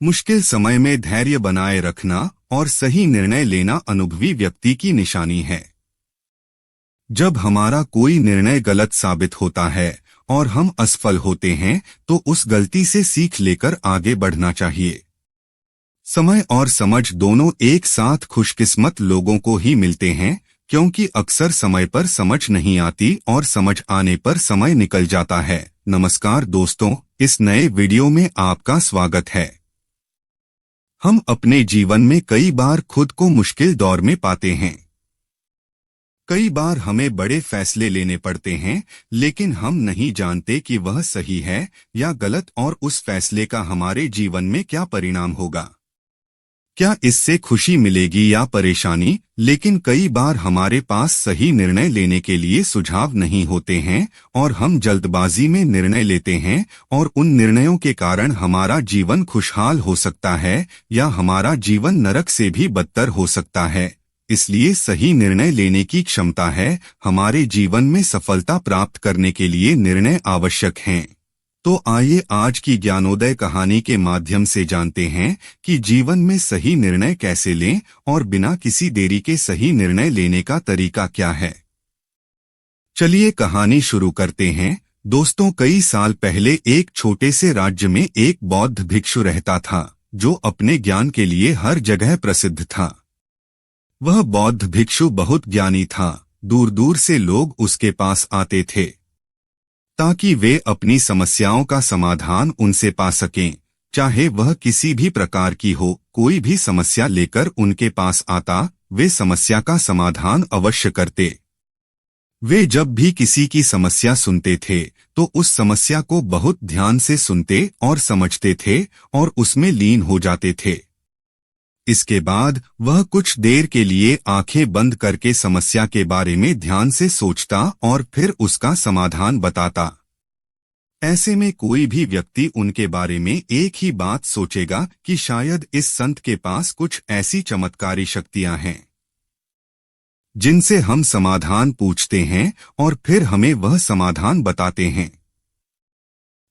मुश्किल समय में धैर्य बनाए रखना और सही निर्णय लेना अनुभवी व्यक्ति की निशानी है। जब हमारा कोई निर्णय गलत साबित होता है और हम असफल होते हैं तो उस गलती से सीख लेकर आगे बढ़ना चाहिए। समय और समझ दोनों एक साथ खुशकिस्मत लोगों को ही मिलते हैं, क्योंकि अक्सर समय पर समझ नहीं आती और समझ आने पर समय निकल जाता है। नमस्कार दोस्तों, इस नए वीडियो में आपका स्वागत है। हम अपने जीवन में कई बार खुद को मुश्किल दौर में पाते हैं। कई बार हमें बड़े फैसले लेने पड़ते हैं, लेकिन हम नहीं जानते कि वह सही है या गलत और उस फैसले का हमारे जीवन में क्या परिणाम होगा। क्या इससे खुशी मिलेगी या परेशानी? लेकिन कई बार हमारे पास सही निर्णय लेने के लिए सुझाव नहीं होते हैं और हम जल्दबाजी में निर्णय लेते हैं और उन निर्णयों के कारण हमारा जीवन खुशहाल हो सकता है या हमारा जीवन नरक से भी बदतर हो सकता है। इसलिए सही निर्णय लेने की क्षमता है। हमारे जीवन में सफलता प्राप्त करने के लिए निर्णय आवश्यक हैं। तो आइए आज की ज्ञानोदय कहानी के माध्यम से जानते हैं कि जीवन में सही निर्णय कैसे लें और बिना किसी देरी के सही निर्णय लेने का तरीका क्या है। चलिए कहानी शुरू करते हैं। दोस्तों, कई साल पहले एक छोटे से राज्य में एक बौद्ध भिक्षु रहता था, जो अपने ज्ञान के लिए हर जगह प्रसिद्ध था। वह बौद्ध भिक्षु बहुत ज्ञानी था। दूर दूर से लोग उसके पास आते थे ताकि वे अपनी समस्याओं का समाधान उनसे पा सकें। चाहे वह किसी भी प्रकार की हो, कोई भी समस्या लेकर उनके पास आता, वे समस्या का समाधान अवश्य करते। वे जब भी किसी की समस्या सुनते थे तो उस समस्या को बहुत ध्यान से सुनते और समझते थे और उसमें लीन हो जाते थे। इसके बाद वह कुछ देर के लिए आंखें बंद करके समस्या के बारे में ध्यान से सोचता और फिर उसका समाधान बताता। ऐसे में कोई भी व्यक्ति उनके बारे में एक ही बात सोचेगा कि शायद इस संत के पास कुछ ऐसी चमत्कारी शक्तियां हैं जिनसे हम समाधान पूछते हैं और फिर हमें वह समाधान बताते हैं।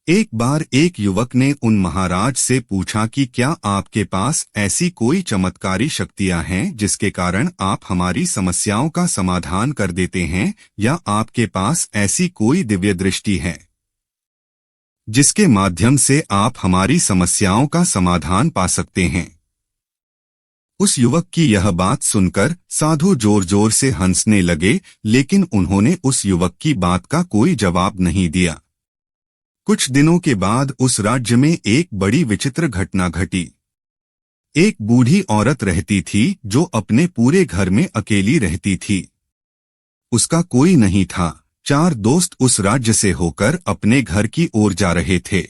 एक बार एक युवक ने उन महाराज से पूछा कि क्या आपके पास ऐसी कोई चमत्कारी शक्तियां हैं जिसके कारण आप हमारी समस्याओं का समाधान कर देते हैं, या आपके पास ऐसी कोई दिव्य दृष्टि है जिसके माध्यम से आप हमारी समस्याओं का समाधान पा सकते हैं। उस युवक की यह बात सुनकर साधु जोर जोर से हंसने लगे, लेकिन उन्होंने उस युवक की बात का कोई जवाब नहीं दिया। कुछ दिनों के बाद उस राज्य में एक बड़ी विचित्र घटना घटी। एक बूढ़ी औरत रहती थी जो अपने पूरे घर में अकेली रहती थी। उसका कोई नहीं था। 4 दोस्त उस राज्य से होकर अपने घर की ओर जा रहे थे।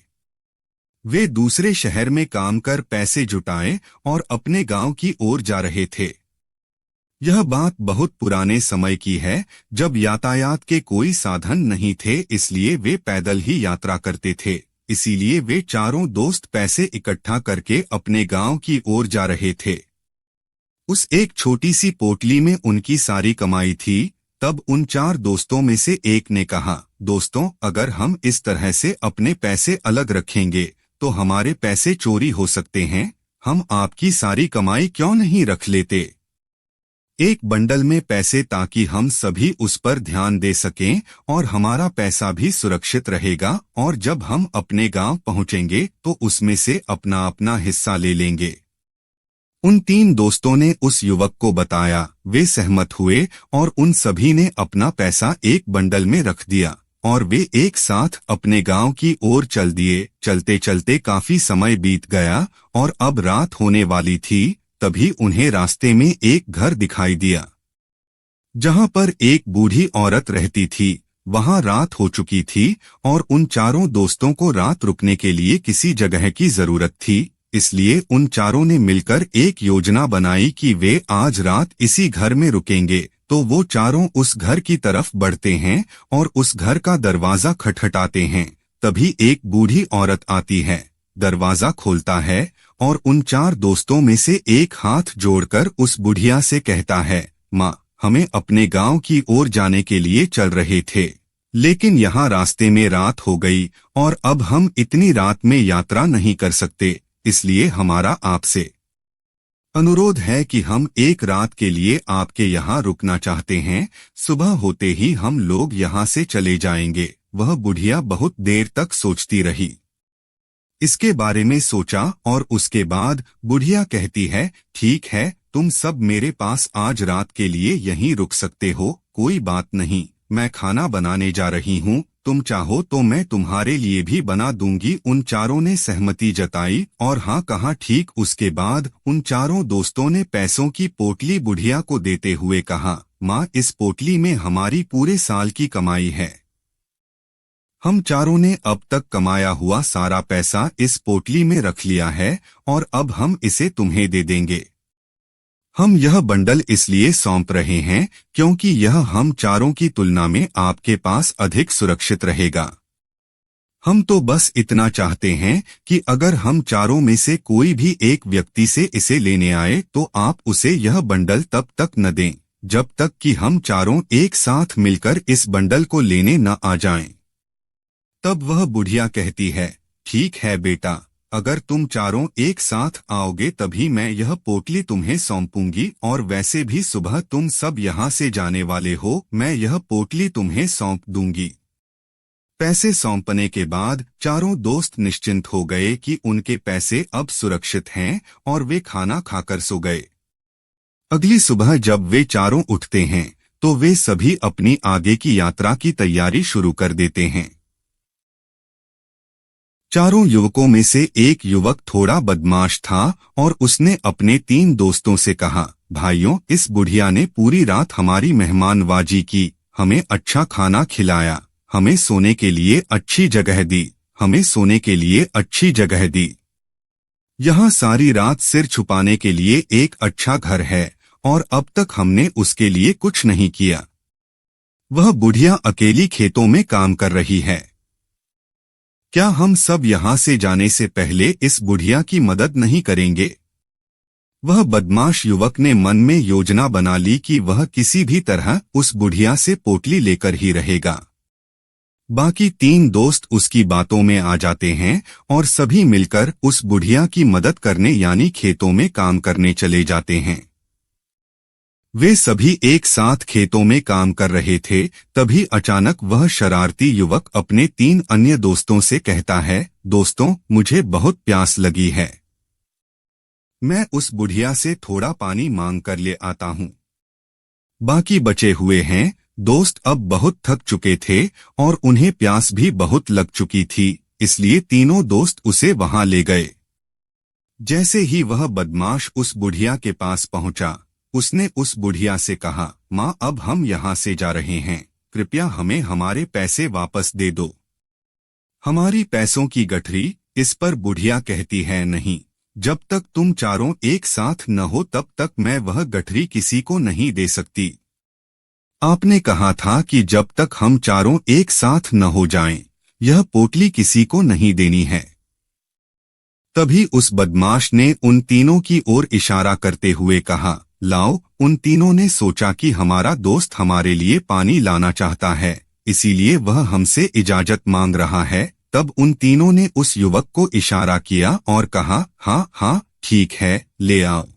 वे दूसरे शहर में काम कर पैसे जुटाए और अपने गांव की ओर जा रहे थे। यह बात बहुत पुराने समय की है, जब यातायात के कोई साधन नहीं थे, इसलिए वे पैदल ही यात्रा करते थे। इसीलिए वे चारों दोस्त पैसे इकट्ठा करके अपने गांव की ओर जा रहे थे। उस एक छोटी सी पोटली में उनकी सारी कमाई थी। तब उन 4 दोस्तों में से एक ने कहा, दोस्तों, अगर हम इस तरह से अपने पैसे अलग रखेंगे तो हमारे पैसे चोरी हो सकते हैं। हम आपकी सारी कमाई क्यों नहीं रख लेते एक बंडल में पैसे, ताकि हम सभी उस पर ध्यान दे सकें और हमारा पैसा भी सुरक्षित रहेगा, और जब हम अपने गांव पहुंचेंगे तो उसमें से अपना अपना हिस्सा ले लेंगे। उन 3 दोस्तों ने उस युवक को बताया। वे सहमत हुए और उन सभी ने अपना पैसा एक बंडल में रख दिया और वे एक साथ अपने गांव की ओर चल दिए। चलते चलते काफी समय बीत गया और अब रात होने वाली थी। तभी उन्हें रास्ते में एक घर दिखाई दिया जहां पर एक बूढ़ी औरत रहती थी। वहां रात हो चुकी थी और उन 4 दोस्तों को रात रुकने के लिए किसी जगह की जरूरत थी। इसलिए उन 4 ने मिलकर एक योजना बनाई कि वे आज रात इसी घर में रुकेंगे। तो वो 4 उस घर की तरफ बढ़ते हैं और उस घर का दरवाजा खटखटाते हैं। तभी एक बूढ़ी औरत आती है, दरवाजा खोलता है और उन 4 दोस्तों में से एक हाथ जोड़कर उस बुढ़िया से कहता है, माँ, हमें अपने गांव की ओर जाने के लिए चल रहे थे, लेकिन यहाँ रास्ते में रात हो गई और अब हम इतनी रात में यात्रा नहीं कर सकते। इसलिए हमारा आपसे अनुरोध है कि हम एक रात के लिए आपके यहाँ रुकना चाहते हैं। सुबह होते ही हम लोग यहाँ से चले जाएंगे। वह बुढ़िया बहुत देर तक सोचती रही। इसके बारे में सोचा और उसके बाद बुढ़िया कहती है, ठीक है, तुम सब मेरे पास आज रात के लिए यहीं रुक सकते हो, कोई बात नहीं। मैं खाना बनाने जा रही हूँ, तुम चाहो तो मैं तुम्हारे लिए भी बना दूंगी। उन चारों ने सहमति जताई और हाँ कहा। ठीक उसके बाद उन चारों दोस्तों ने पैसों की पोटली बुढ़िया को देते हुए कहा, माँ, इस पोटली में हमारी पूरे साल की कमाई है। हम चारों ने अब तक कमाया हुआ सारा पैसा इस पोटली में रख लिया है और अब हम इसे तुम्हें दे देंगे। हम यह बंडल इसलिए सौंप रहे हैं क्योंकि यह हम चारों की तुलना में आपके पास अधिक सुरक्षित रहेगा। हम तो बस इतना चाहते हैं कि अगर हम चारों में से कोई भी एक व्यक्ति से इसे लेने आए तो आप उसे यह बंडल तब तक न दें जब तक कि हम चारों एक साथ मिलकर इस बंडल को लेने न आ जाएं। तब वह बुढ़िया कहती है, ठीक है बेटा, अगर तुम चारों एक साथ आओगे तभी मैं यह पोटली तुम्हें सौंपूंगी, और वैसे भी सुबह तुम सब यहाँ से जाने वाले हो, मैं यह पोटली तुम्हें सौंप दूंगी। पैसे सौंपने के बाद चारों दोस्त निश्चिंत हो गए कि उनके पैसे अब सुरक्षित हैं और वे खाना खाकर सो गए। अगली सुबह जब वे चारों उठते हैं तो वे सभी अपनी आगे की यात्रा की तैयारी शुरू कर देते हैं। चारों युवकों में से एक युवक थोड़ा बदमाश था और उसने अपने 3 दोस्तों से कहा, भाइयों, इस बुढ़िया ने पूरी रात हमारी मेहमानवाजी की, हमें अच्छा खाना खिलाया, हमें सोने के लिए अच्छी जगह दी, हमें सोने के लिए अच्छी जगह दी। यहाँ सारी रात सिर छुपाने के लिए एक अच्छा घर है और अब तक हमने उसके लिए कुछ नहीं किया। वह बुढ़िया अकेली खेतों में काम कर रही है। क्या हम सब यहाँ से जाने से पहले इस बुढ़िया की मदद नहीं करेंगे? वह बदमाश युवक ने मन में योजना बना ली कि वह किसी भी तरह उस बुढ़िया से पोटली लेकर ही रहेगा। बाकी 3 दोस्त उसकी बातों में आ जाते हैं और सभी मिलकर उस बुढ़िया की मदद करने यानी खेतों में काम करने चले जाते हैं। वे सभी एक साथ खेतों में काम कर रहे थे, तभी अचानक वह शरारती युवक अपने 3 अन्य दोस्तों से कहता है, दोस्तों, मुझे बहुत प्यास लगी है, मैं उस बुढ़िया से थोड़ा पानी मांग कर ले आता हूँ। बाकी बचे हुए हैं दोस्त अब बहुत थक चुके थे और उन्हें प्यास भी बहुत लग चुकी थी, इसलिए तीनों दोस्त उसे वहां ले गए। जैसे ही वह बदमाश उस बुढ़िया के पास पहुंचा, उसने उस बुढ़िया से कहा, माँ, अब हम यहाँ से जा रहे हैं, कृपया हमें हमारे पैसे वापस दे दो। हमारी पैसों की गठरी। इस पर बुढ़िया कहती है, नहीं, जब तक तुम चारों एक साथ न हो तब तक मैं वह गठरी किसी को नहीं दे सकती। आपने कहा था कि जब तक हम चारों एक साथ न हो जाएं, यह पोटली किसी को नहीं देनी है। तभी उस बदमाश ने उन तीनों की ओर इशारा करते हुए कहा, लाओ। उन तीनों ने सोचा कि हमारा दोस्त हमारे लिए पानी लाना चाहता है, इसीलिए वह हमसे इजाजत मांग रहा है। तब उन तीनों ने उस युवक को इशारा किया और कहा, हाँ हाँ ठीक है, ले आओ।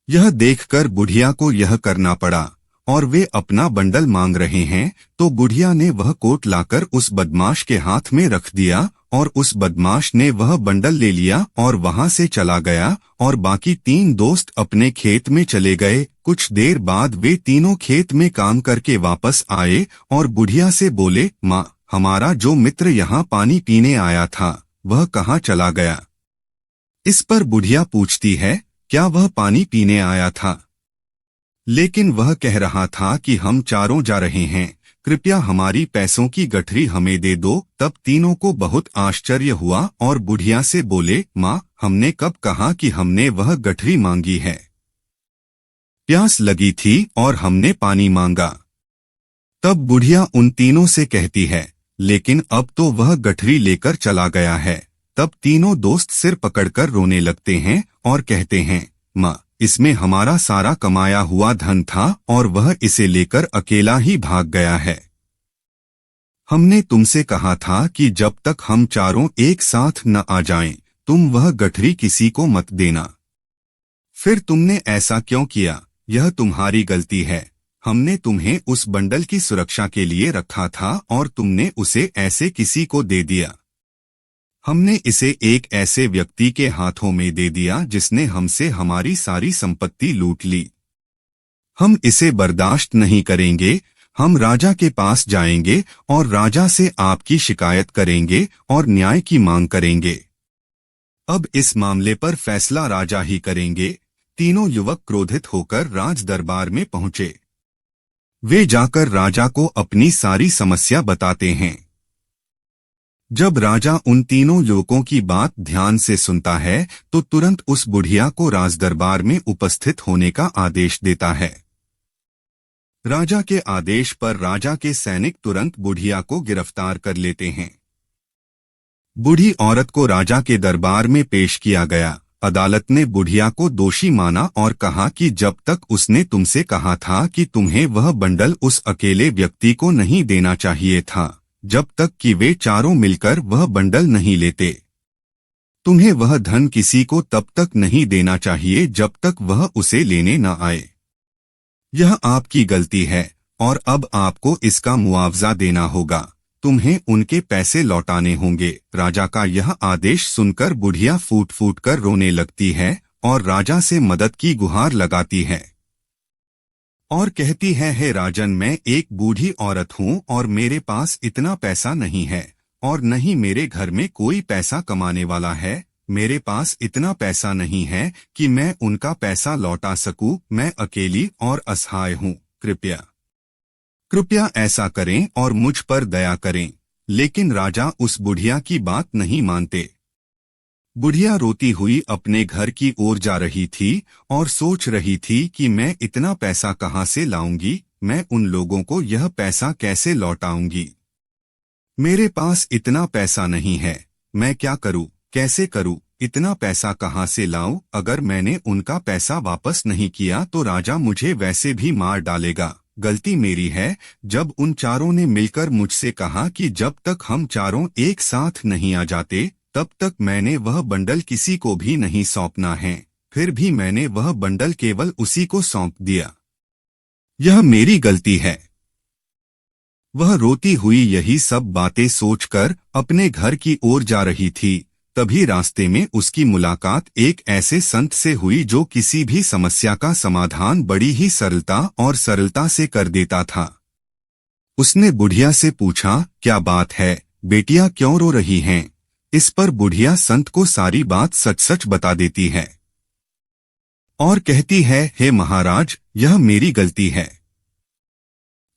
यह देखकर बुढ़िया को यह करना पड़ा और वे अपना बंडल मांग रहे हैं तो बुढ़िया ने वह कोट लाकर उस बदमाश के हाथ में रख दिया और उस बदमाश ने वह बंडल ले लिया और वहां से चला गया और बाकी 3 दोस्त अपने खेत में चले गए। कुछ देर बाद वे तीनों खेत में काम करके वापस आए और बुढ़िया से बोले, माँ, हमारा जो मित्र यहाँ पानी पीने आया था वह कहाँ चला गया? इस पर बुढ़िया पूछती है, क्या वह पानी पीने आया था? लेकिन वह कह रहा था कि हम चारों जा रहे हैं, कृपया हमारी पैसों की गठरी हमें दे दो। तब तीनों को बहुत आश्चर्य हुआ और बुढ़िया से बोले, माँ, हमने कब कहा कि हमने वह गठरी मांगी है? प्यास लगी थी और हमने पानी मांगा। तब बुढ़िया उन तीनों से कहती है, लेकिन अब तो वह गठरी लेकर चला गया है। तब तीनों दोस्त सिर पकड़कर रोने लगते हैं और कहते हैं, माँ, इसमें हमारा सारा कमाया हुआ धन था और वह इसे लेकर अकेला ही भाग गया है। हमने तुमसे कहा था कि जब तक हम चारों एक साथ न आ जाएं, तुम वह गठरी किसी को मत देना। फिर तुमने ऐसा क्यों किया? यह तुम्हारी गलती है। हमने तुम्हें उस बंडल की सुरक्षा के लिए रखा था और तुमने उसे ऐसे किसी को दे दिया। हमने इसे एक ऐसे व्यक्ति के हाथों में दे दिया जिसने हमसे हमारी सारी संपत्ति लूट ली। हम इसे बर्दाश्त नहीं करेंगे। हम राजा के पास जाएंगे और राजा से आपकी शिकायत करेंगे और न्याय की मांग करेंगे। अब इस मामले पर फैसला राजा ही करेंगे। तीनों युवक क्रोधित होकर राज दरबार में पहुंचे। वे जाकर राजा को अपनी सारी समस्या बताते हैं। जब राजा उन तीनों युवकों की बात ध्यान से सुनता है तो तुरंत उस बुढ़िया को राज दरबार में उपस्थित होने का आदेश देता है। राजा के आदेश पर राजा के सैनिक तुरंत बुढ़िया को गिरफ्तार कर लेते हैं। बूढ़ी औरत को राजा के दरबार में पेश किया गया। अदालत ने बुढ़िया को दोषी माना और कहा कि जब तक उसने तुमसे कहा था कि तुम्हें वह बंडल उस अकेले व्यक्ति को नहीं देना चाहिए था, जब तक कि वे चारों मिलकर वह बंडल नहीं लेते। तुम्हें वह धन किसी को तब तक नहीं देना चाहिए जब तक वह उसे लेने न आए। यह आपकी गलती है और अब आपको इसका मुआवजा देना होगा। तुम्हें उनके पैसे लौटाने होंगे। राजा का यह आदेश सुनकर बुढ़िया फूट फूट कर रोने लगती है और राजा से मदद की गुहार लगाती है और कहती है, हे राजन, मैं एक बूढ़ी औरत हूँ और मेरे पास इतना पैसा नहीं है और न ही मेरे घर में कोई पैसा कमाने वाला है। मेरे पास इतना पैसा नहीं है कि मैं उनका पैसा लौटा सकूं। मैं अकेली और असहाय हूँ। कृपया ऐसा करें और मुझ पर दया करें। लेकिन राजा उस बुढ़िया की बात नहीं मानते। बुढ़िया रोती हुई अपने घर की ओर जा रही थी और सोच रही थी कि मैं इतना पैसा कहाँ से लाऊंगी, मैं उन लोगों को यह पैसा कैसे लौटाऊंगी। मेरे पास इतना पैसा नहीं है। मैं क्या करूं, कैसे करूं, इतना पैसा कहाँ से लाऊं? अगर मैंने उनका पैसा वापस नहीं किया तो राजा मुझे वैसे भी मार डालेगा। गलती मेरी है। जब उन चारों ने मिलकर मुझसे कहा कि जब तक हम चारों एक साथ नहीं आ जाते तब तक मैंने वह बंडल किसी को भी नहीं सौंपना है, फिर भी मैंने वह बंडल केवल उसी को सौंप दिया। यह मेरी गलती है। वह रोती हुई यही सब बातें सोचकर अपने घर की ओर जा रही थी। तभी रास्ते में उसकी मुलाकात एक ऐसे संत से हुई जो किसी भी समस्या का समाधान बड़ी ही सरलता से कर देता था। उसने बुढ़िया से पूछा, क्या बात है बेटियां, क्यों रो रही हैं? इस पर बुढ़िया संत को सारी बात सच सच बता देती है और कहती है, हे महाराज, यह मेरी गलती है।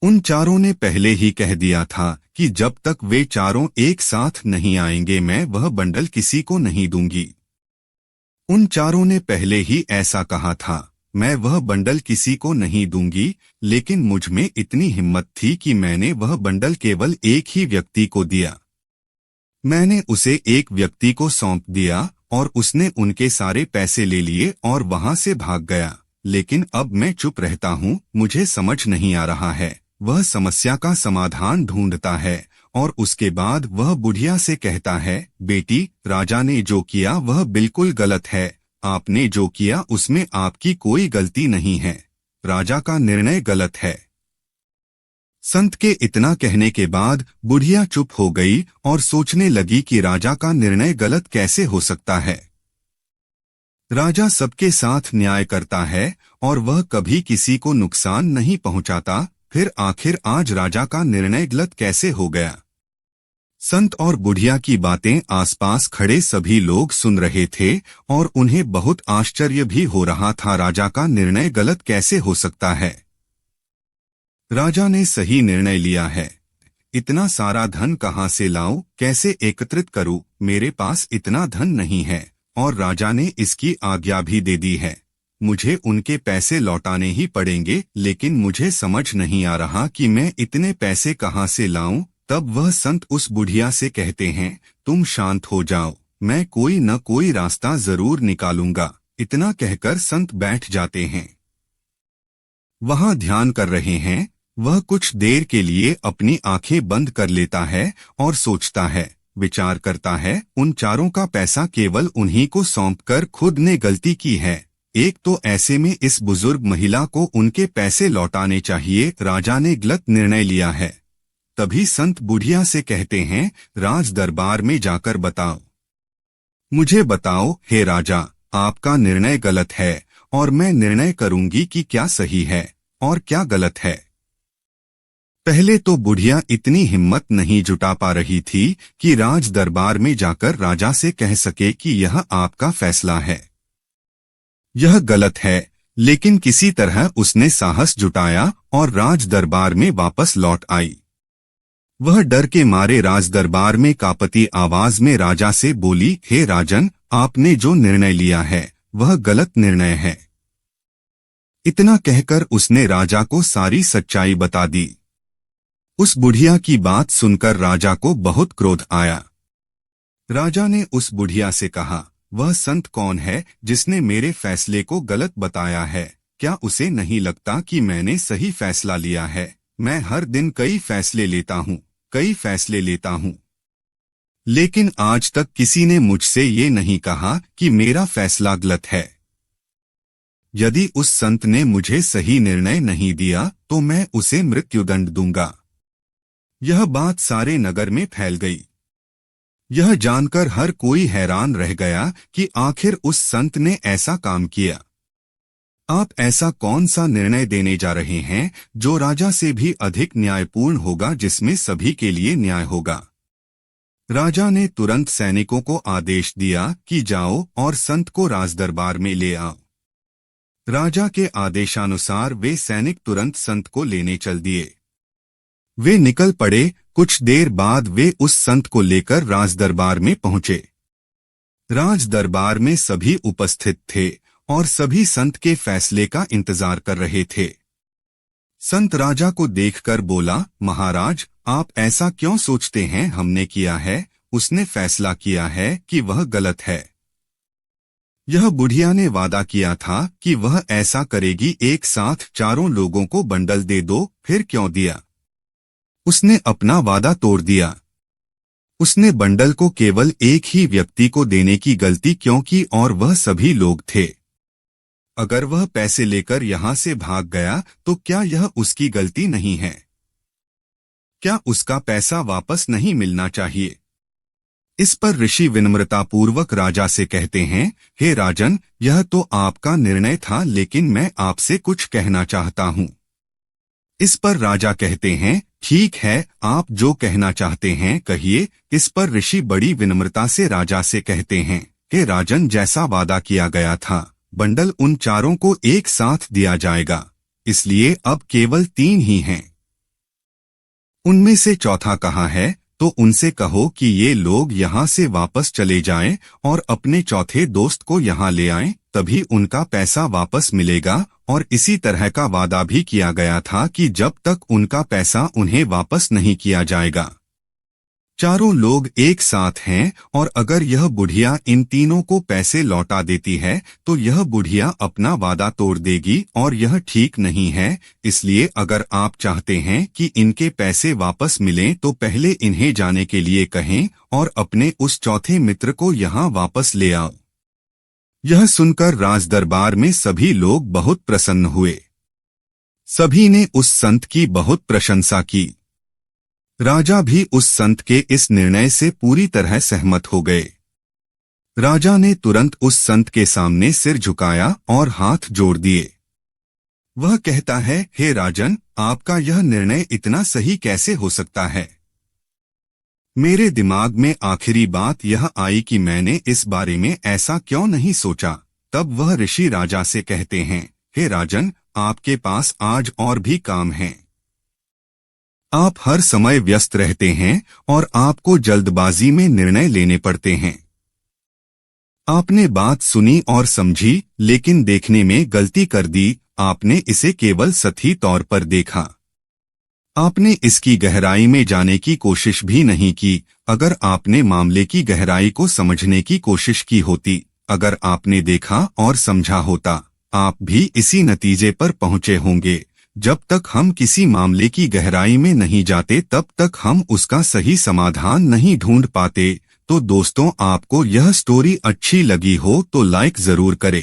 उन चारों ने पहले ही कह दिया था कि जब तक वे चारों एक साथ नहीं आएंगे मैं वह बंडल किसी को नहीं दूंगी। उन चारों ने पहले ही ऐसा कहा था, मैं वह बंडल किसी को नहीं दूंगी, लेकिन मुझ में इतनी हिम्मत थी कि मैंने वह बंडल केवल एक ही व्यक्ति को दिया। मैंने उसे एक व्यक्ति को सौंप दिया और उसने उनके सारे पैसे ले लिए और वहां से भाग गया। लेकिन अब मैं चुप रहता हूँ। मुझे समझ नहीं आ रहा है। वह समस्या का समाधान ढूंढता है और उसके बाद वह बुढ़िया से कहता है, बेटी, राजा ने जो किया वह बिल्कुल गलत है। आपने जो किया उसमें आपकी कोई गलती नहीं है। राजा का निर्णय गलत है। संत के इतना कहने के बाद बुढ़िया चुप हो गई और सोचने लगी कि राजा का निर्णय गलत कैसे हो सकता है। राजा सबके साथ न्याय करता है और वह कभी किसी को नुकसान नहीं पहुंचाता। फिर आखिर आज राजा का निर्णय गलत कैसे हो गया? संत और बुढ़िया की बातें आसपास खड़े सभी लोग सुन रहे थे और उन्हें बहुत आश्चर्य भी हो रहा था। राजा का निर्णय गलत कैसे हो सकता है? राजा ने सही निर्णय लिया है। इतना सारा धन कहाँ से लाऊं, कैसे एकत्रित करूं? मेरे पास इतना धन नहीं है और राजा ने इसकी आज्ञा भी दे दी है। मुझे उनके पैसे लौटाने ही पड़ेंगे, लेकिन मुझे समझ नहीं आ रहा कि मैं इतने पैसे कहाँ से लाऊं। तब वह संत उस बुढ़िया से कहते हैं, तुम शांत हो जाओ, मैं कोई न कोई रास्ता जरूर निकालूंगा। इतना कहकर संत बैठ जाते हैं। वहां ध्यान कर रहे हैं। वह कुछ देर के लिए अपनी आंखें बंद कर लेता है और सोचता है, विचार करता है उन चारों का पैसा केवल उन्हीं को सौंपकर खुद ने गलती की है। एक तो ऐसे में इस बुजुर्ग महिला को उनके पैसे लौटाने चाहिए। राजा ने गलत निर्णय लिया है। तभी संत बुढ़िया से कहते हैं, राज दरबार में जाकर बताओ, मुझे बताओ हे राजा, आपका निर्णय गलत है और मैं निर्णय करूंगी कि क्या सही है और क्या गलत है। पहले तो बुढ़िया इतनी हिम्मत नहीं जुटा पा रही थी कि राज दरबार में जाकर राजा से कह सके कि यह आपका फैसला है, यह गलत है। लेकिन किसी तरह उसने साहस जुटाया और राज दरबार में वापस लौट आई। वह डर के मारे राज दरबार में कांपती आवाज में राजा से बोली, हे राजन, आपने जो निर्णय लिया है वह गलत निर्णय है। इतना कहकर उसने राजा को सारी सच्चाई बता दी। उस बुढ़िया की बात सुनकर राजा को बहुत क्रोध आया। राजा ने उस बुढ़िया से कहा, वह संत कौन है जिसने मेरे फैसले को गलत बताया है? क्या उसे नहीं लगता कि मैंने सही फैसला लिया है? मैं हर दिन कई फैसले लेता हूँ, लेकिन आज तक किसी ने मुझसे ये नहीं कहा कि मेरा फैसला गलत है। यदि उस संत ने मुझे सही निर्णय नहीं दिया तो मैं उसे मृत्युदंड दूंगा। यह बात सारे नगर में फैल गई। यह जानकर हर कोई हैरान रह गया कि आखिर उस संत ने ऐसा काम किया। आप ऐसा कौन सा निर्णय देने जा रहे हैं जो राजा से भी अधिक न्यायपूर्ण होगा, जिसमें सभी के लिए न्याय होगा? राजा ने तुरंत सैनिकों को आदेश दिया कि जाओ और संत को राजदरबार में ले आओ। राजा के आदेशानुसार वे सैनिक तुरंत संत को लेने चल दिए। वे निकल पड़े। कुछ देर बाद वे उस संत को लेकर राजदरबार में पहुंचे। राजदरबार में सभी उपस्थित थे और सभी संत के फैसले का इंतजार कर रहे थे। संत राजा को देखकर बोला, महाराज, आप ऐसा क्यों सोचते हैं? हमने किया है, उसने फैसला किया है कि वह गलत है। यह बुढ़िया ने वादा किया था कि वह ऐसा करेगी, एक साथ चारों लोगों को बंडल दे दो, फिर क्यों दिया? उसने अपना वादा तोड़ दिया। उसने बंडल को केवल एक ही व्यक्ति को देने की गलती क्यों की, और वह सभी लोग थे। अगर वह पैसे लेकर यहां से भाग गया तो क्या यह उसकी गलती नहीं है? क्या उसका पैसा वापस नहीं मिलना चाहिए? इस पर ऋषि विनम्रतापूर्वक राजा से कहते हैं, हे राजन, यह तो आपका निर्णय था, लेकिन मैं आपसे कुछ कहना चाहता हूं। इस पर राजा कहते हैं, ठीक है, आप जो कहना चाहते हैं कहिए। इस पर ऋषि बड़ी विनम्रता से राजा से कहते हैं, हे राजन, जैसा वादा किया गया था, बंडल उन चारों को एक साथ दिया जाएगा, इसलिए अब केवल 3 ही हैं। उनमें से चौथा कहाँ है? तो उनसे कहो कि ये लोग यहाँ से वापस चले जाएं और अपने चौथे दोस्त को यहाँ ले आएं, तभी उनका पैसा वापस मिलेगा। और इसी तरह का वादा भी किया गया था कि जब तक उनका पैसा उन्हें वापस नहीं किया जाएगा। चारों लोग एक साथ हैं और अगर यह बुढ़िया इन तीनों को पैसे लौटा देती है तो यह बुढ़िया अपना वादा तोड़ देगी और यह ठीक नहीं है। इसलिए अगर आप चाहते हैं कि इनके पैसे वापस मिलें तो पहले इन्हें जाने के लिए कहें और अपने उस चौथे मित्र को यहाँ वापस ले आओ। यह सुनकर राजदरबार में सभी लोग बहुत प्रसन्न हुए। सभी ने उस संत की बहुत प्रशंसा की। राजा भी उस संत के इस निर्णय से पूरी तरह सहमत हो गए। राजा ने तुरंत उस संत के सामने सिर झुकाया और हाथ जोड़ दिए। वह कहता है, हे राजन, आपका यह निर्णय इतना सही कैसे हो सकता है? मेरे दिमाग में आखिरी बात यह आई कि मैंने इस बारे में ऐसा क्यों नहीं सोचा। तब वह ऋषि राजा से कहते हैं, हे राजन, आपके पास आज और भी काम हैं। आप हर समय व्यस्त रहते हैं और आपको जल्दबाजी में निर्णय लेने पड़ते हैं। आपने बात सुनी और समझी, लेकिन देखने में गलती कर दी। आपने इसे केवल सतही तौर पर देखा। आपने इसकी गहराई में जाने की कोशिश भी नहीं की। अगर आपने मामले की गहराई को समझने की कोशिश की होती, अगर आपने देखा और समझा होता, आप भी इसी नतीजे पर पहुंचे होंगे। जब तक हम किसी मामले की गहराई में नहीं जाते तब तक हम उसका सही समाधान नहीं ढूंढ पाते। तो दोस्तों, आपको यह स्टोरी अच्छी लगी हो तो लाइक जरूर करें।